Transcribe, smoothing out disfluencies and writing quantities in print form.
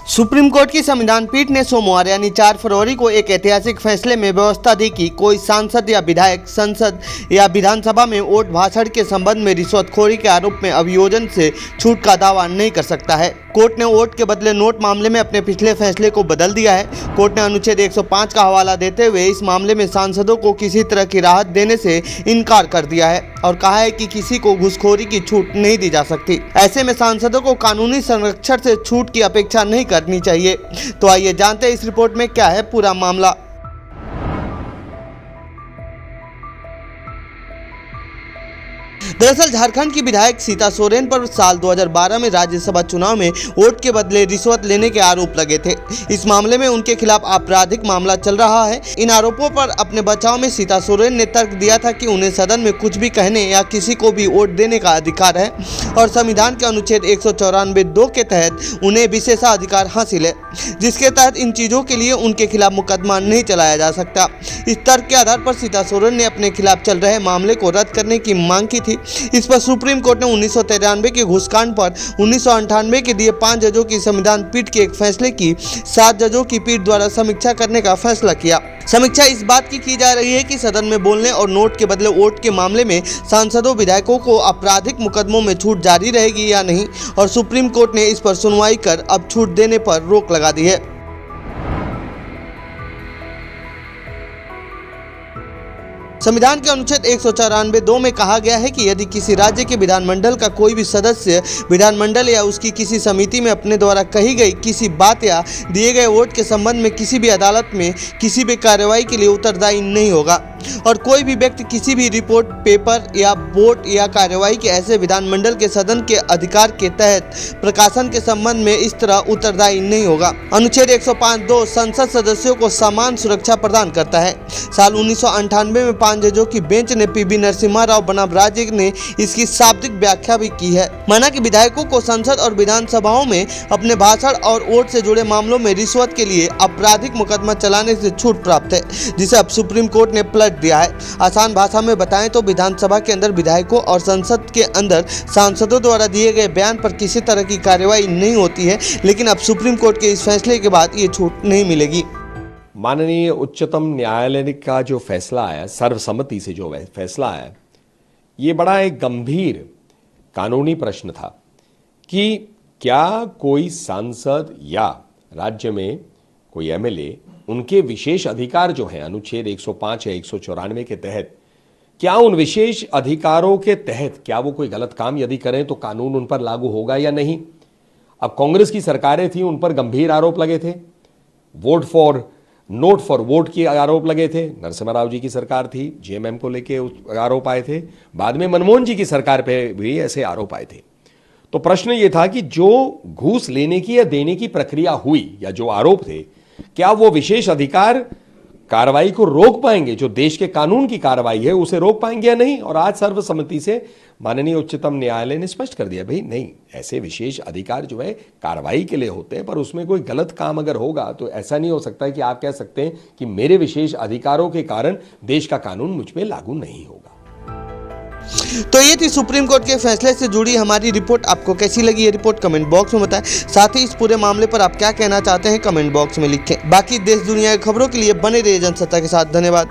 Supreme court की संविधान पीठ ने सोमवार यानी 4 फरवरी को एक ऐतिहासिक फैसले में व्यवस्था दी कि कोई सांसद या विधायक संसद या विधानसभा में वोट भाषण के संबंध में रिश्वतखोरी के आरोप में अभियोजन से छूट का दावा नहीं कर सकता है। कोर्ट ने वोट के बदले नोट मामले में अपने पिछले फैसले को बदल दिया है। कोर्ट ने अनुच्छेद 105 का हवाला देते हुए इस मामले में सांसदों को किसी तरह की राहत देने से इनकार कर दिया है और कहा है कि किसी को घूसखोरी की छूट नहीं दी जा सकती। ऐसे में सांसदों को कानूनी संरक्षण से छूट की अपेक्षा नहीं करनी चाहिए। तो आइए जानते हैं इस रिपोर्ट में क्या है पूरा मामला। दरअसल झारखंड की विधायक सीता सोरेन पर साल 2012 में राज्यसभा चुनाव में वोट के बदले रिश्वत लेने के आरोप लगे थे। इस मामले में उनके खिलाफ आपराधिक मामला चल रहा है। इन आरोपों पर अपने बचाव में सीता सोरेन ने तर्क दिया था कि उन्हें सदन में कुछ भी कहने या किसी को भी वोट देने का अधिकार है और संविधान के अनुच्छेद 194(2) के तहत उन्हें विशेषाधिकार हासिल है, जिसके तहत इन चीजों के लिए उनके खिलाफ मुकदमा नहीं चलाया जा सकता। इस तर्क के आधार पर सीता सोरेन ने अपने खिलाफ चल रहे मामले को रद्द करने की मांग की थी। इस पर सुप्रीम कोर्ट ने 1993 के घूसकांड पर 1998 के दिए 5 जजों की संविधान पीठ के एक फैसले की 7 जजों की पीठ द्वारा समीक्षा करने का फैसला किया। समीक्षा इस बात की जा रही है कि सदन में बोलने और नोट के बदले वोट के मामले में सांसदों विधायकों को आपराधिक मुकदमों में छूट जारी रहेगी या नहीं, और सुप्रीम कोर्ट ने इस पर सुनवाई कर अब छूट देने पर रोक लगा दी है। संविधान के अनुच्छेद 194(2) में कहा गया है कि यदि किसी राज्य के विधानमंडल का कोई भी सदस्य विधानमंडल या उसकी किसी समिति में अपने द्वारा कही गई किसी बात या दिए गए वोट के संबंध में किसी भी अदालत में किसी भी कार्रवाई के लिए उत्तरदायी नहीं होगा, और कोई भी व्यक्ति किसी भी रिपोर्ट, पेपर या वोट या कार्रवाई के ऐसे विधानमंडल के सदन के अधिकार के तहत प्रकाशन के संबंध में इस तरह उत्तरदायी नहीं होगा। अनुच्छेद 105(2) संसद सदस्यों को समान सुरक्षा प्रदान करता है। साल 1998 में 5 जजों की बेंच ने पीवी नरसिम्हा राव बनाम राज्य ने इसकी शाब्दिक व्याख्या भी की है। माना कि विधायकों को संसद और विधानसभाओं में अपने भाषण और वोट से जुड़े मामलों में रिश्वत के लिए आपराधिक मुकदमा चलाने से छूट प्राप्त है, जिसे अब सुप्रीम कोर्ट ने पलट दिया है। आसान भाषा में बताएं तो विधानसभा के अंदर विधायकों और संसद के अंदर सांसदों द्वारा दिए गए बयान पर किसी तरह की कार्रवाई नहीं होती है, लेकिन अब सुप्रीम कोर्ट के इस फैसले के बाद ये छूट नहीं मिलेगी। माननीय उच्चतम न्यायालय का जो फैसला आया, सर्वसम्मति से जो फैसला आया, ये बड़ा एक गंभीर कानूनी प्रश्न था कि क्या कोई सांसद या राज्य में कोई एमएलए, उनके विशेष अधिकार जो हैं अनुच्छेद 105 या 194 के तहत, क्या उन विशेष अधिकारों के तहत क्या वो कोई गलत काम यदि करें तो कानून उन पर लागू होगा या नहीं। अब कांग्रेस की सरकारें थी, उन पर गंभीर आरोप लगे थे, नोट फॉर वोट के आरोप लगे थे। नरसिम्हा राव जी की सरकार थी, जेएमएम को लेके आरोप आए थे। बाद में मनमोहन जी की सरकार पे भी ऐसे आरोप आए थे। तो प्रश्न ये था कि जो घूस लेने की या देने की प्रक्रिया हुई या जो आरोप थे, क्या वो विशेष अधिकार कार्रवाई को रोक पाएंगे, जो देश के कानून की कार्रवाई है उसे रोक पाएंगे या नहीं। और आज सर्वसम्मति से माननीय उच्चतम न्यायालय ने स्पष्ट कर दिया, भाई नहीं, ऐसे विशेष अधिकार जो है कार्रवाई के लिए होते हैं, पर उसमें कोई गलत काम अगर होगा तो ऐसा नहीं हो सकता है कि आप कह सकते हैं कि मेरे विशेष अधिकारों के कारण देश का कानून मुझ पे लागू नहीं होगा। तो ये थी सुप्रीम कोर्ट के फैसले से जुड़ी हमारी रिपोर्ट। आपको कैसी लगी ये रिपोर्ट कमेंट बॉक्स में बताएं। साथ ही इस पूरे मामले पर आप क्या कहना चाहते हैं कमेंट बॉक्स में लिखें। बाकी देश दुनिया की खबरों के लिए बने रहिए जनसत्ता के साथ। धन्यवाद।